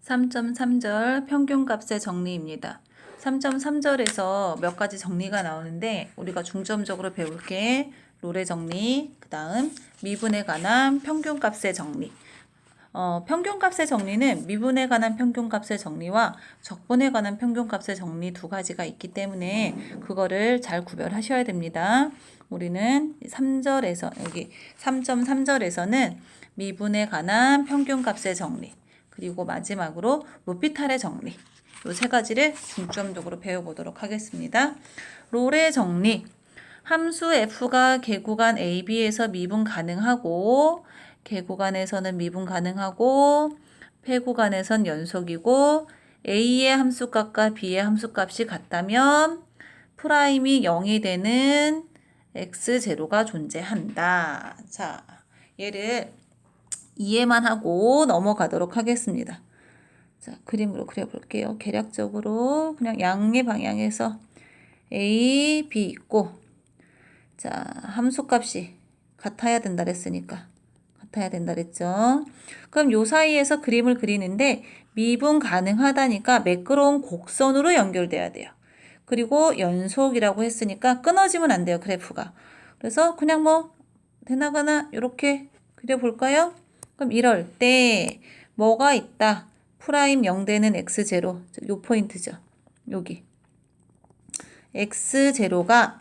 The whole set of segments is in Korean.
3.3절 평균값의 정리입니다. 3.3절에서 몇 가지 정리가 나오는데 우리가 중점적으로 배울 게 롤의 정리, 그 다음 미분에 관한 평균값의 정리. 평균값의 정리는 미분에 관한 평균값의 정리와 적분에 관한 평균값의 정리 두 가지가 있기 때문에 그거를 잘 구별하셔야 됩니다. 우리는 3절에서 여기 3.3절에서는 미분에 관한 평균값의 정리, 그리고 마지막으로 로피탈의 정리, 이 세 가지를 중점적으로 배워보도록 하겠습니다. 롤의 정리. 함수 f가 개구간 AB에서 미분 가능하고 개구간에서는 미분 가능하고 폐구간에선 연속이고 A의 함수값과 B의 함수값이 같다면 프라임이 0이 되는 X0가 존재한다. 자, 얘를 이해만 하고 넘어가도록 하겠습니다. 자, 그림으로 그려볼게요. 계략적으로 그냥 양의 방향에서 A, B 있고, 자, 함수값이 같아야 된다 그랬으니까 같아야 된다 그랬죠. 그럼 요 사이에서 그림을 그리는데 미분 가능하다니까 매끄러운 곡선으로 연결돼야 돼요. 그리고 연속이라고 했으니까 끊어지면 안 돼요, 그래프가. 그래서 그냥 뭐 되나가나 이렇게 그려볼까요? 그럼 이럴 때 뭐가 있다? 프라임 0 되는 x0, 요 포인트죠. 여기 x0가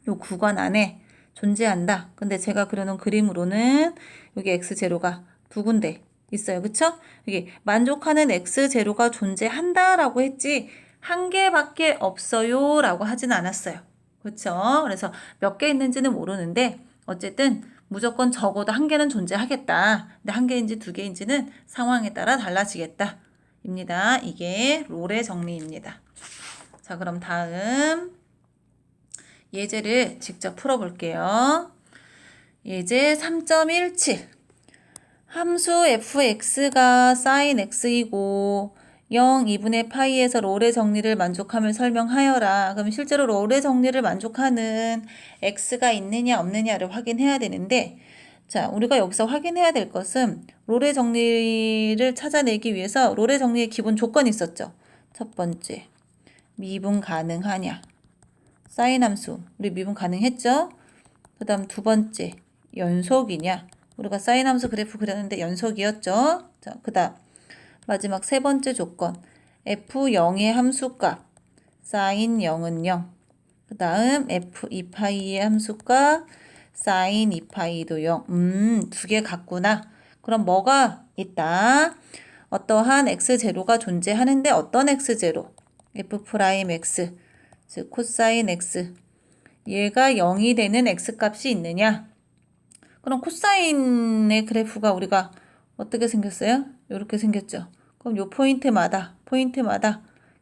요 구간 안에 존재한다. 근데 제가 그려놓은 그림으로는 여기 x0가 두 군데 있어요. 그쵸? 여기 만족하는 x0가 존재한다라고 했지 한 개밖에 없어요 라고 하진 않았어요. 그쵸? 그래서 몇 개 있는지는 모르는데 어쨌든 무조건 적어도 한 개는 존재하겠다. 근데 한 개인지 두 개인지는 상황에 따라 달라지겠다. 입니다. 이게 롤의 정리입니다. 자, 그럼 다음 예제를 직접 풀어볼게요. 예제 3.17. 함수 fx가 sin x이고 0, 2분의 파이에서 롤의 정리를 만족함을 설명하여라. 그럼 실제로 롤의 정리를 만족하는 x가 있느냐 없느냐를 확인해야 되는데, 자, 우리가 여기서 확인해야 될 것은 롤의 정리를 찾아내기 위해서 롤의 정리의 기본 조건이 있었죠. 첫 번째, 미분 가능하냐. 사인 함수, 우리 미분 가능했죠? 그 다음 두 번째, 연속이냐. 우리가 사인 함수 그래프 그렸는데 연속이었죠? 자, 그 다음 마지막 세 번째 조건, f0의 함수값, 사인 0은 0. 그 다음 f2파이의 함수값, 사인 2파이도 0. 두 개 같구나. 그럼 뭐가 있다? 어떠한 x0가 존재하는데 어떤 x0? f'(x), 즉 코사인 x. 얘가 0이 되는 x값이 있느냐? 그럼 코사인의 그래프가 우리가 어떻게 생겼어요? 이렇게 생겼죠. 그럼 요 포인트마다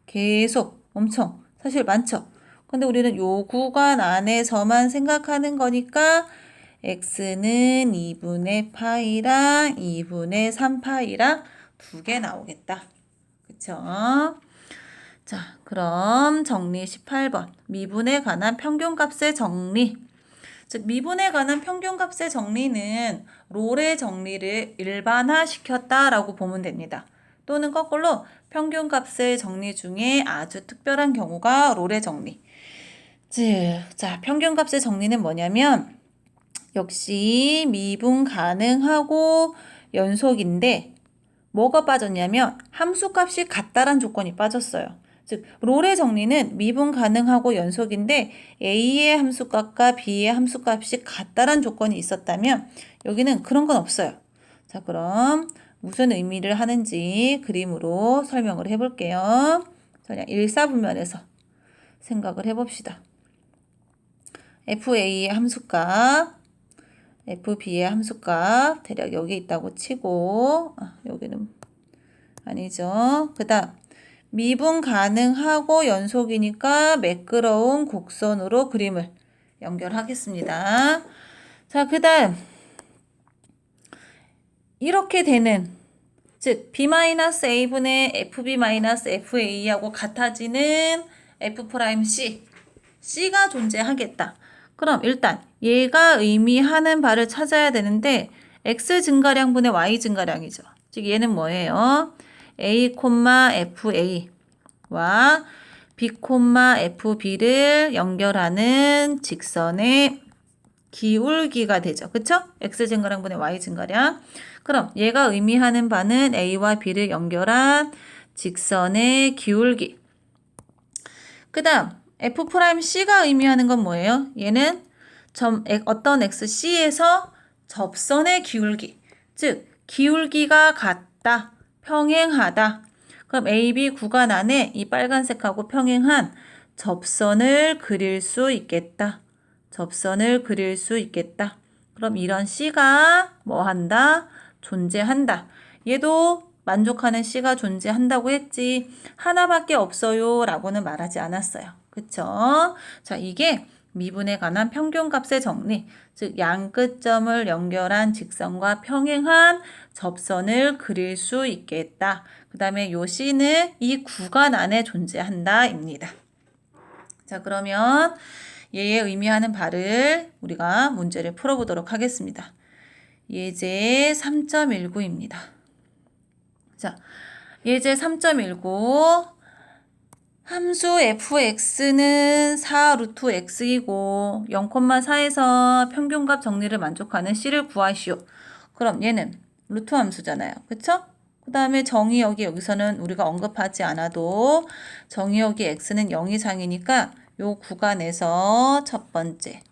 계속 엄청 사실 많죠. 근데 우리는 요 구간 안에서만 생각하는 거니까 x는 2분의 파이랑 2분의 3파이랑 두 개 나오겠다. 그쵸? 자, 그럼 정리 18번. 미분에 관한 평균값의 정리. 즉, 미분에 관한 평균값의 정리는 롤의 정리를 일반화시켰다라고 보면 됩니다. 또는 거꾸로 평균값의 정리 중에 아주 특별한 경우가 롤의 정리. 즉, 자, 평균값의 정리는 뭐냐면 역시 미분 가능하고 연속인데 뭐가 빠졌냐면 함수값이 같다란 조건이 빠졌어요. 즉 롤의 정리는 미분 가능하고 연속인데 A의 함수값과 B의 함수값이 같다란 조건이 있었다면 여기는 그런 건 없어요. 자, 그럼 무슨 의미를 하는지 그림으로 설명을 해볼게요. 그냥 일사분면에서 생각을 해봅시다. FA의 함수값, FB의 함수값 대략 여기 있다고 치고 여기는 아니죠. 그 다음 미분 가능하고 연속이니까 매끄러운 곡선으로 그림을 연결하겠습니다. 자, 그 다음 이렇게 되는 즉 B-A분의 FB-FA하고 같아지는 F'C C가 존재하겠다. 그럼 일단 얘가 의미하는 바를 찾아야 되는데 X 증가량분의 Y 증가량이죠. 즉 얘는 뭐예요? a, fa와 b, fb를 연결하는 직선의 기울기가 되죠. 그쵸? x 증가량분의 y 증가량. 그럼 얘가 의미하는 바는 a와 b를 연결한 직선의 기울기. 그 다음 f'C가 의미하는 건 뭐예요? 얘는 어떤 xc에서 접선의 기울기. 즉 기울기가 같다, 평행하다. 그럼 AB 구간 안에 이 빨간색하고 평행한 접선을 그릴 수 있겠다. 접선을 그릴 수 있겠다. 그럼 이런 C가 뭐 한다? 존재한다. 얘도 만족하는 C가 존재한다고 했지. 하나밖에 없어요 라고는 말하지 않았어요. 그쵸? 자, 이게 미분에 관한 평균값의 정리. 즉, 양 끝점을 연결한 직선과 평행한 접선을 그릴 수 있겠다. 그 다음에 요 C는 이 구간 안에 존재한다 입니다. 자, 그러면 얘의 의미하는 바를 우리가 문제를 풀어보도록 하겠습니다. 예제 3.19입니다. 자, 예제 3.19 함수 fx는 4 루트 x이고 0,4에서 평균값 정리를 만족하는 c를 구하시오. 그럼 얘는 루트 함수잖아요. 그쵸? 그 다음에 정의역이 여기서는 우리가 언급하지 않아도 정의역이 x는 0 이상이니까 요 구간에서 첫 번째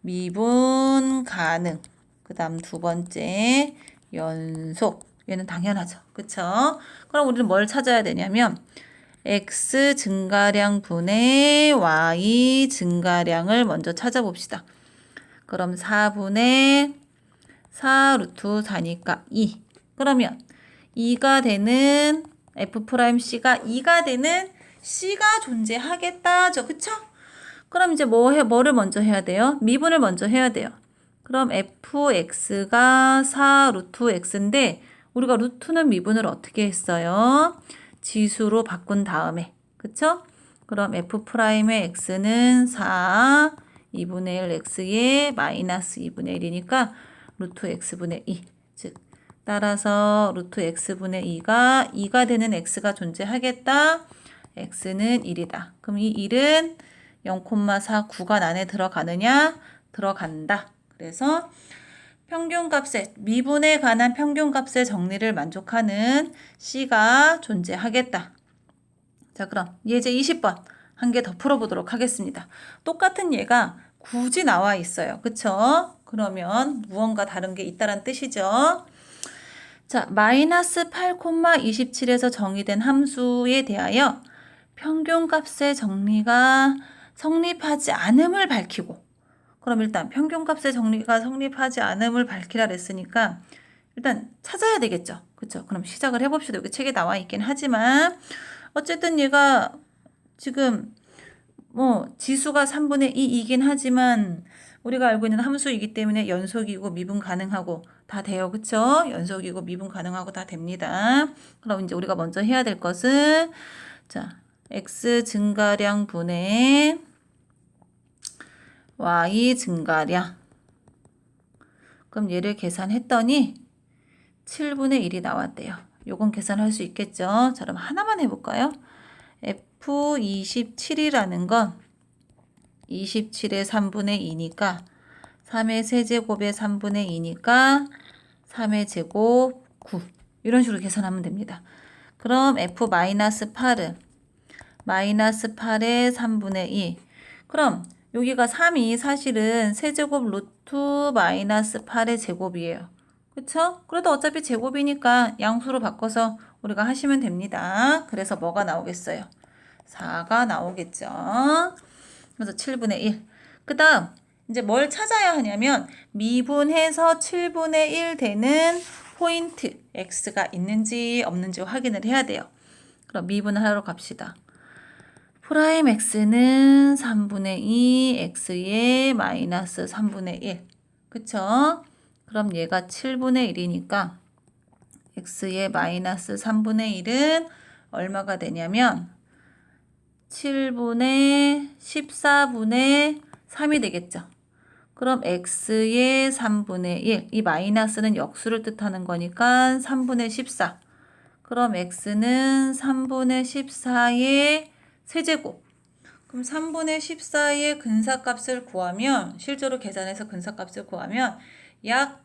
미분 가능, 그 다음 두 번째 연속. 얘는 당연하죠. 그쵸? 그럼 우리는 뭘 찾아야 되냐면 x 증가량 분의 y 증가량을 먼저 찾아봅시다. 그럼 4분의 4 루트 4니까 2. 그러면 2가 되는 f'C가 2가 되는 C가 존재하겠다죠. 그쵸? 그럼 이제 뭐를 먼저 해야 돼요? 미분을 먼저 해야 돼요. 그럼 fx가 4 루트 x인데 우리가 루트는 미분을 어떻게 했어요? 지수로 바꾼 다음에. 그쵸? 그럼 f'의 x는 4, 2분의 1 x의 마이너스 2분의 1이니까 루트 x분의 2. 즉 따라서 루트 x분의 2가 되는 x가 존재하겠다. x는 1이다. 그럼 이 1은 0,4 구간 안에 들어가느냐? 들어간다. 그래서 평균값의 미분에 관한 평균값의 정리를 만족하는 C가 존재하겠다. 자, 그럼 예제 20번 한 개 더 풀어보도록 하겠습니다. 똑같은 예가 굳이 나와 있어요. 그쵸? 그러면 무언가 다른 게 있다는 뜻이죠. 자, 마이너스 8,27에서 정의된 함수에 대하여 평균값의 정리가 성립하지 않음을 밝히고, 그럼 일단 평균값의 정리가 성립하지 않음을 밝히라 그랬으니까 일단 찾아야 되겠죠. 그쵸? 그럼 시작을 해봅시다. 여기 책에 나와 있긴 하지만 어쨌든 얘가 지금 뭐 지수가 3분의 2이긴 하지만 우리가 알고 있는 함수이기 때문에 연속이고 미분 가능하고 다 돼요. 그쵸? 연속이고 미분 가능하고 다 됩니다. 그럼 이제 우리가 먼저 해야 될 것은 자, x 증가량 분의 y 증가량. 그럼 얘를 계산했더니 7분의 1이 나왔대요. 요건 계산할 수 있겠죠? 자, 그럼 하나만 해볼까요? F27이라는 건 27의 3분의 2니까 3의 세제곱의 3분의 2니까 3의 제곱 9. 이런 식으로 계산하면 됩니다. 그럼 F-8은 마이너스 8의 3분의 2. 그럼 여기가 3이 사실은 세제곱 루트 마이너스 8의 제곱이에요. 그쵸? 그래도 어차피 제곱이니까 양수로 바꿔서 우리가 하시면 됩니다. 그래서 뭐가 나오겠어요? 4가 나오겠죠. 그래서 7분의 1. 그 다음 이제 뭘 찾아야 하냐면 미분해서 7분의 1 되는 포인트 x가 있는지 없는지 확인을 해야 돼요. 그럼 미분하러 갑시다. 프라임 x는 3분의 2 x의 마이너스 3분의 1. 그쵸? 그럼 얘가 7분의 1이니까 x의 마이너스 3분의 1은 얼마가 되냐면 7분의 14분의 3이 되겠죠. 그럼 x의 3분의 1. 이 마이너스는 역수를 뜻하는 거니까 3분의 14. 그럼 x는 3분의 14의 세제곱. 그럼 3분의 14의 근사값을 구하면, 실제로 계산해서 근사값을 구하면 약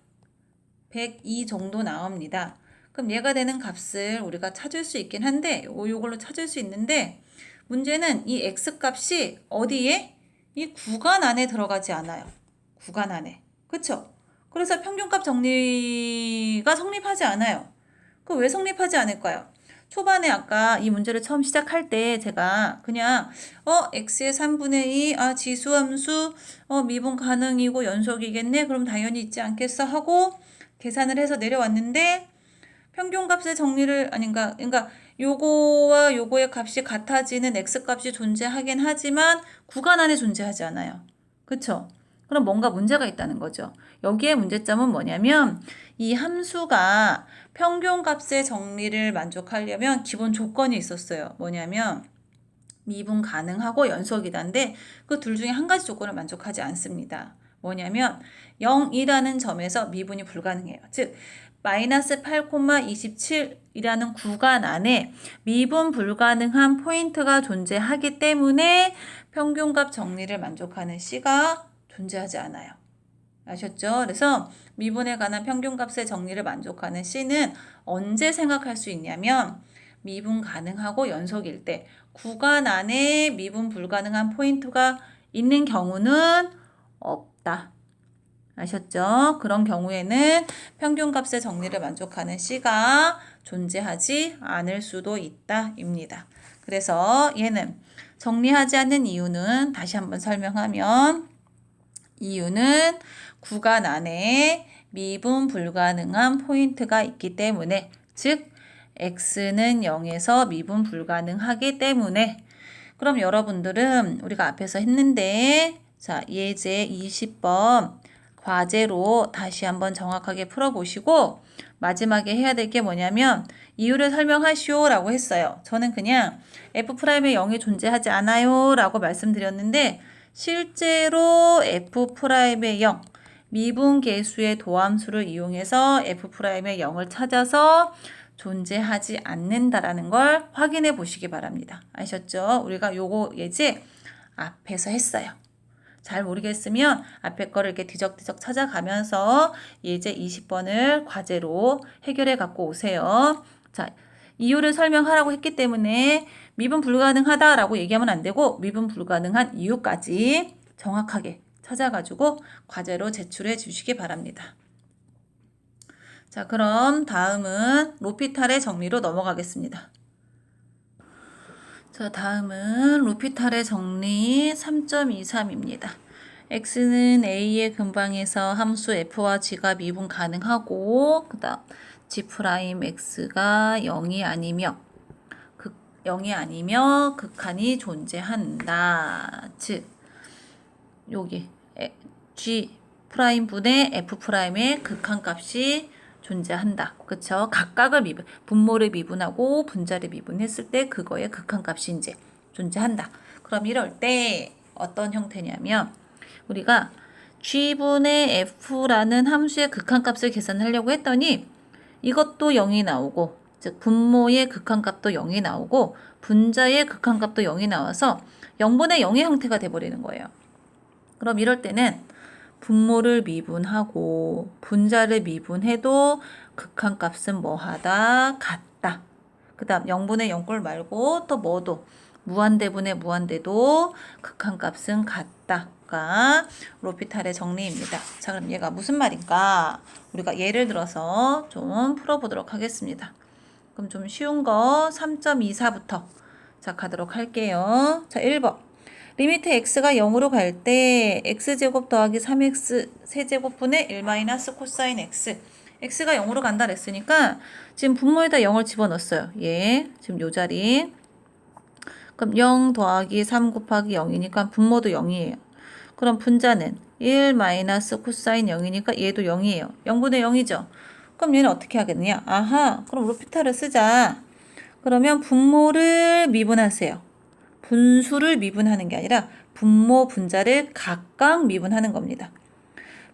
102 정도 나옵니다. 그럼 얘가 되는 값을 우리가 찾을 수 있긴 한데, 요걸로 찾을 수 있는데, 문제는 이 x값이 어디에? 이 구간 안에 들어가지 않아요. 구간 안에. 그쵸? 그래서 평균값 정리가 성립하지 않아요. 그 왜 성립하지 않을까요? 초반에 아까 이 문제를 처음 시작할 때 제가 그냥 x의 3분의 2, 지수함수, 미분 가능이고 연속이겠네? 그럼 당연히 있지 않겠어? 하고 계산을 해서 내려왔는데 평균값의 정리를 그러니까 요거와 요거의 값이 같아지는 x값이 존재하긴 하지만 구간 안에 존재하지 않아요. 그쵸? 그럼 뭔가 문제가 있다는 거죠. 여기에 문제점은 뭐냐면 이 함수가 평균값의 정리를 만족하려면 기본 조건이 있었어요. 뭐냐면 미분 가능하고 연속이다인데 그 둘 중에 한 가지 조건을 만족하지 않습니다. 뭐냐면 0이라는 점에서 미분이 불가능해요. 즉 마이너스 8,27이라는 구간 안에 미분 불가능한 포인트가 존재하기 때문에 평균값 정리를 만족하는 C가 존재하지 않아요. 아셨죠? 그래서 미분에 관한 평균값의 정리를 만족하는 C는 언제 생각할 수 있냐면 미분 가능하고 연속일 때 구간 안에 미분 불가능한 포인트가 있는 경우는 없다. 아셨죠? 그런 경우에는 평균값의 정리를 만족하는 C가 존재하지 않을 수도 있다 입니다. 그래서 얘는 정리하지 않는 이유는 다시 한번 설명하면 이유는 구간 안에 미분 불가능한 포인트가 있기 때문에 즉 x는 0에서 미분 불가능하기 때문에 그럼 여러분들은 우리가 앞에서 했는데 자 예제 20번 과제로 다시 한번 정확하게 풀어보시고 마지막에 해야 될 게 뭐냐면 이유를 설명하시오 라고 했어요. 저는 그냥 f'의 0이 존재하지 않아요 라고 말씀드렸는데 실제로 f'의 0 미분계수의 도함수를 이용해서 f'의 0을 찾아서 존재하지 않는다라는 걸 확인해 보시기 바랍니다. 아셨죠? 우리가 요거 예제 앞에서 했어요. 잘 모르겠으면 앞에 거를 이렇게 뒤적뒤적 찾아가면서 예제 20번을 과제로 해결해 갖고 오세요. 자, 이유를 설명하라고 했기 때문에 미분 불가능하다라고 얘기하면 안 되고 미분 불가능한 이유까지 정확하게 찾아가지고 과제로 제출해 주시기 바랍니다. 자, 그럼 다음은 로피탈의 정리로 넘어가겠습니다. 자, 다음은 로피탈의 정리 3.23입니다. x는 a의 근방에서 함수 f와 g가 미분 가능하고 그 다음 g'x가 0이 아니며 극한이 존재한다. 즉 여기 G'분의 F'의 극한값이 존재한다. 그쵸? 각각을 분모를 미분하고 분자를 미분했을 때 그거의 극한값이 이제 존재한다. 그럼 이럴 때 어떤 형태냐면 우리가 G분의 F라는 함수의 극한값을 계산하려고 했더니 이것도 0이 나오고 즉 분모의 극한값도 0이 나오고 분자의 극한값도 0이 나와서 0분의 0의 형태가 돼버리는 거예요. 그럼 이럴 때는 분모를 미분하고 분자를 미분해도 극한값은 뭐하다? 같다. 그 다음 0분의 0꼴 말고 또 뭐도 무한대분의 무한대도 극한값은 같다가 로피탈의 정리입니다. 자, 그럼 얘가 무슨 말인가? 우리가 예를 들어서 좀 풀어보도록 하겠습니다. 그럼 좀 쉬운 거 3.24부터 자 가도록 할게요. 자 1번 리미트 x가 0으로 갈 때 x제곱 더하기 3x 세제곱분의 1 마이너스 코사인 x x가 0으로 간다 그랬으니까 지금 분모에다 0을 집어넣었어요. 예, 지금 요 자리. 그럼 0 더하기 3 곱하기 0이니까 분모도 0이에요. 그럼 분자는 1 마이너스 코사인 0이니까 얘도 0이에요. 0분의 0이죠. 그럼 얘는 어떻게 하겠느냐? 아하, 그럼 로피탈을 쓰자. 그러면 분모를 미분하세요. 분수를 미분하는 게 아니라 분모, 분자를 각각 미분하는 겁니다.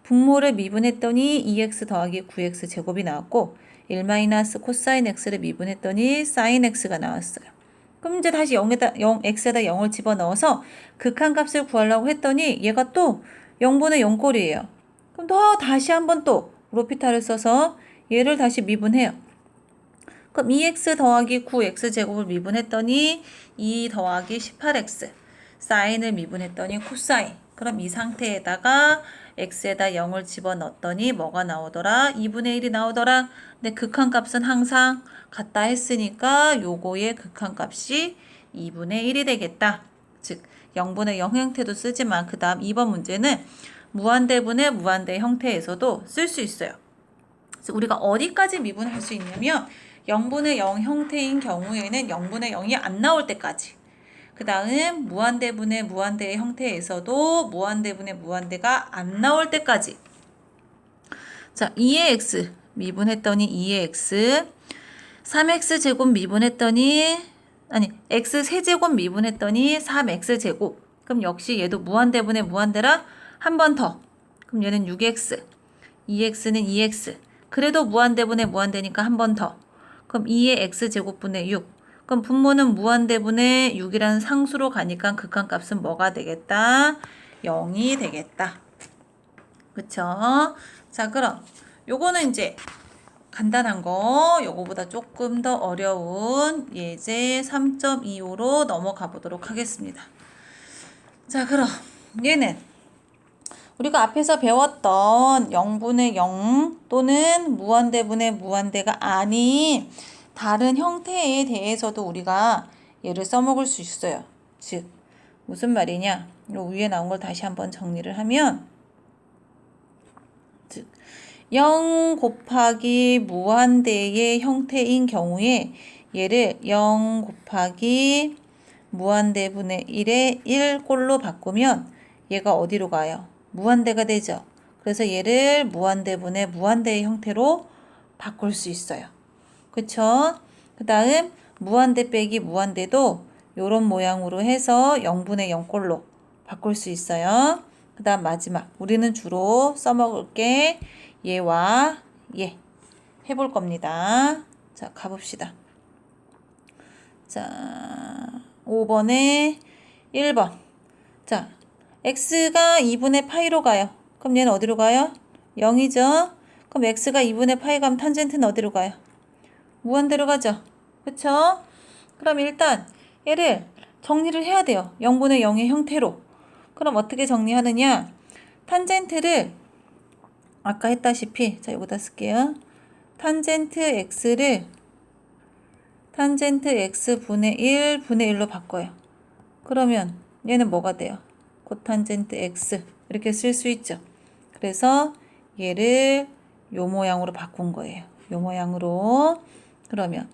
분모를 미분했더니 2x 더하기 9x 제곱이 나왔고 1 마이너스 코사인 x를 미분했더니 사인 x가 나왔어요. 그럼 이제 다시 x에다 0을 집어넣어서 극한값을 구하려고 했더니 얘가 또 0분의 0꼴이에요. 그럼 또 다시 한번 또 로피탈을 써서 얘를 다시 미분해요. 그럼 2x 더하기 9x제곱을 미분했더니 2 더하기 18x 사인을 미분했더니 코사인. 그럼 이 상태에다가 x에다 0을 집어넣었더니 뭐가 나오더라? 2분의 1이 나오더라. 근데 극한값은 항상 같다 했으니까 요거의 극한값이 2분의 1이 되겠다. 즉 0분의 0 형태도 쓰지만 그 다음 2번 문제는 무한대분의 무한대 형태에서도 쓸 수 있어요. 그래서 우리가 어디까지 미분할 수 있냐면 0분의 0 형태인 경우에는 0분의 0이 안 나올 때까지. 그 다음 무한대분의 무한대의 형태에서도 무한대분의 무한대가 안 나올 때까지. 자, 2의 x 미분했더니 2의 x 3x 제곱 미분했더니 x 세제곱 미분했더니 3x 제곱. 그럼 역시 얘도 무한대분의 무한대라 한 번 더. 그럼 얘는 6x 2x는 2x 그래도 무한대분의 무한대니까 한 번 더. 그럼 2의 x제곱분의 6. 그럼 분모는 무한대분의 6이라는 상수로 가니까 극한값은 뭐가 되겠다? 0이 되겠다. 그쵸? 자, 그럼 요거는 이제 간단한 거, 요거보다 조금 더 어려운 예제 3.25로 넘어가 보도록 하겠습니다. 자, 그럼 얘는 우리가 앞에서 배웠던 0분의 0 또는 무한대분의 무한대가 아닌 다른 형태에 대해서도 우리가 얘를 써먹을 수 있어요. 즉 무슨 말이냐? 요 위에 나온 걸 다시 한번 정리를 하면 즉 0 곱하기 무한대의 형태인 경우에 얘를 0 곱하기 무한대분의 1의 1꼴로 바꾸면 얘가 어디로 가요? 무한대가 되죠. 그래서 얘를 무한대분의 무한대의 형태로 바꿀 수 있어요. 그쵸? 그 다음 무한대 빼기 무한대도 요런 모양으로 해서 0분의 0꼴로 바꿀 수 있어요. 그 다음 마지막 우리는 주로 써먹을 게 얘와 얘 해볼 겁니다. 자, 가봅시다. 자, 5번에 1번. 자, x가 2분의 파이로 가요. 그럼 얘는 어디로 가요? 0이죠? 그럼 x가 2분의 파이 가면 탄젠트는 어디로 가요? 무한대로 가죠. 그쵸? 그럼 일단 얘를 정리를 해야 돼요. 0분의 0의 형태로. 그럼 어떻게 정리하느냐? 탄젠트를 아까 했다시피 자, 여기다 쓸게요. 탄젠트 x를 탄젠트 x분의 1 분의 1로 바꿔요. 그러면 얘는 뭐가 돼요? 코탄젠트 x 이렇게 쓸 수 있죠. 그래서 얘를 요 모양으로 바꾼 거예요. 요 모양으로. 그러면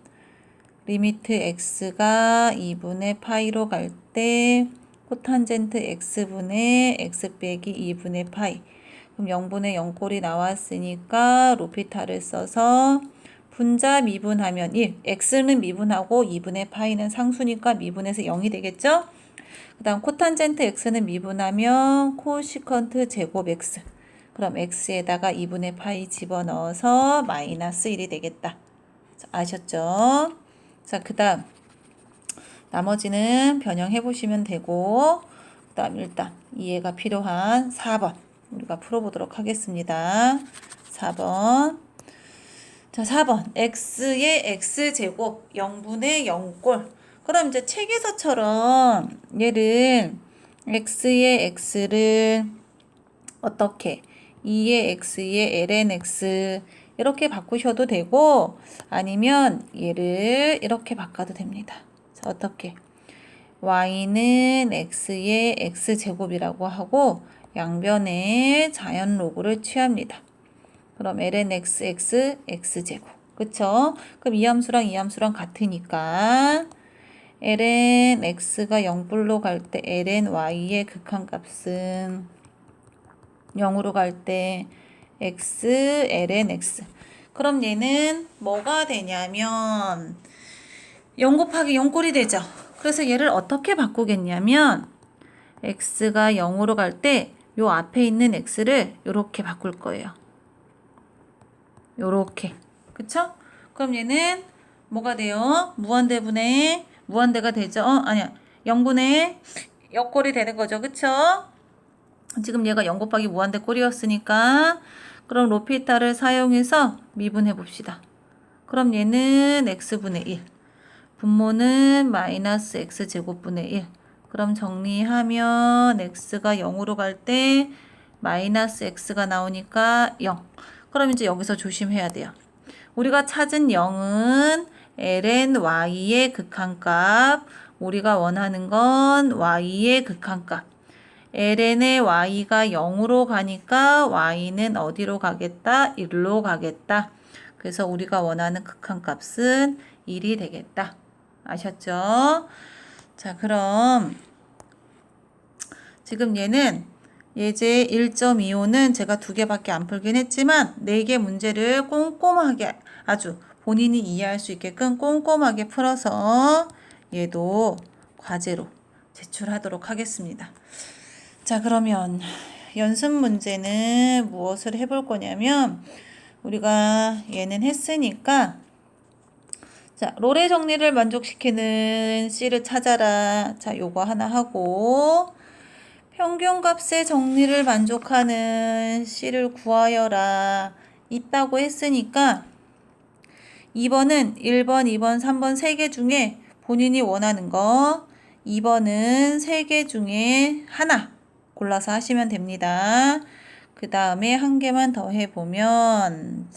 리미트 x가 2분의 파이로 갈 때 코탄젠트 x분의 x 빼기 2분의 파이. 그럼 0분의 0꼴이 나왔으니까 로피탈을 써서 분자 미분하면 1. x는 미분하고 2분의 파이는 상수니까 미분해서 0이 되겠죠? 그 다음 코탄젠트 x는 미분하면 코시컨트 제곱 x. 그럼 x에다가 2분의 파이 집어넣어서 마이너스 1이 되겠다. 아셨죠? 자, 그 다음 나머지는 변형해 보시면 되고 그 다음 일단 이해가 필요한 4번 우리가 풀어보도록 하겠습니다. 4번 자, 4번 x의 x제곱 0분의 0꼴. 그럼 이제 책에서처럼 얘를 x의 x를 어떻게 2의 x의 ln x 이렇게 바꾸셔도 되고 아니면 얘를 이렇게 바꿔도 됩니다. 자, 어떻게 y는 x의 x제곱이라고 하고 양변에 자연 로그를 취합니다. 그럼 ln x, x, x제곱. 그쵸? 그럼 이 함수랑 이 함수랑 같으니까 ln x가 0불로 갈 때 ln y의 극한값은 0으로 갈 때 x, ln x. 그럼 얘는 뭐가 되냐면 0 곱하기 0꼴이 되죠. 그래서 얘를 어떻게 바꾸겠냐면 x가 0으로 갈 때 요 앞에 있는 x를 요렇게 바꿀 거예요. 요렇게. 그쵸? 그럼 얘는 뭐가 돼요? 무한대가 되죠? 아니야. 0분의 역꼴이 되는 거죠. 그쵸? 지금 얘가 0 곱하기 무한대 꼴이었으니까 그럼 로피타를 사용해서 미분해 봅시다. 그럼 얘는 x분의 1. 분모는 마이너스 x제곱분의 1. 그럼 정리하면 x가 0으로 갈 때 마이너스 x가 나오니까 0. 그럼 이제 여기서 조심해야 돼요. 우리가 찾은 0은 ln y의 극한값. 우리가 원하는 건 y의 극한값. ln의 y가 0으로 가니까 y는 어디로 가겠다? 1로 가겠다. 그래서 우리가 원하는 극한값은 1이 되겠다. 아셨죠? 자, 그럼 지금 얘는 예제 1.25는 제가 2개밖에 안 풀긴 했지만 4개 문제를 꼼꼼하게 아주 본인이 이해할 수 있게끔 꼼꼼하게 풀어서 얘도 과제로 제출하도록 하겠습니다. 자, 그러면 연습 문제는 무엇을 해볼 거냐면 우리가 얘는 했으니까 자, 롤의 정리를 만족시키는 C를 찾아라. 자, 요거 하나 하고 평균값의 정리를 만족하는 C를 구하여라. 있다고 했으니까 2번은 1번, 2번, 3번 3개 중에 본인이 원하는 거 2번은 3개 중에 하나 골라서 하시면 됩니다. 그 다음에 한 개만 더 해보면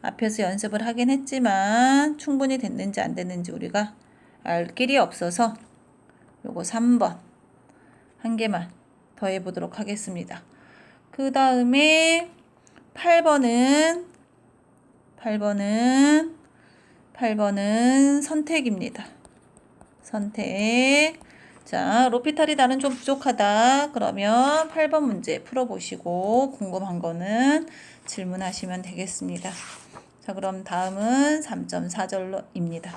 앞에서 연습을 하긴 했지만 충분히 됐는지 안 됐는지 우리가 알 길이 없어서 요거 3번 한 개만 더 해보도록 하겠습니다. 그 다음에 8번은 선택입니다. 선택. 자, 로피탈이 나는 좀 부족하다. 그러면 8번 문제 풀어보시고 궁금한 거는 질문하시면 되겠습니다. 자, 그럼 다음은 3.4절로입니다.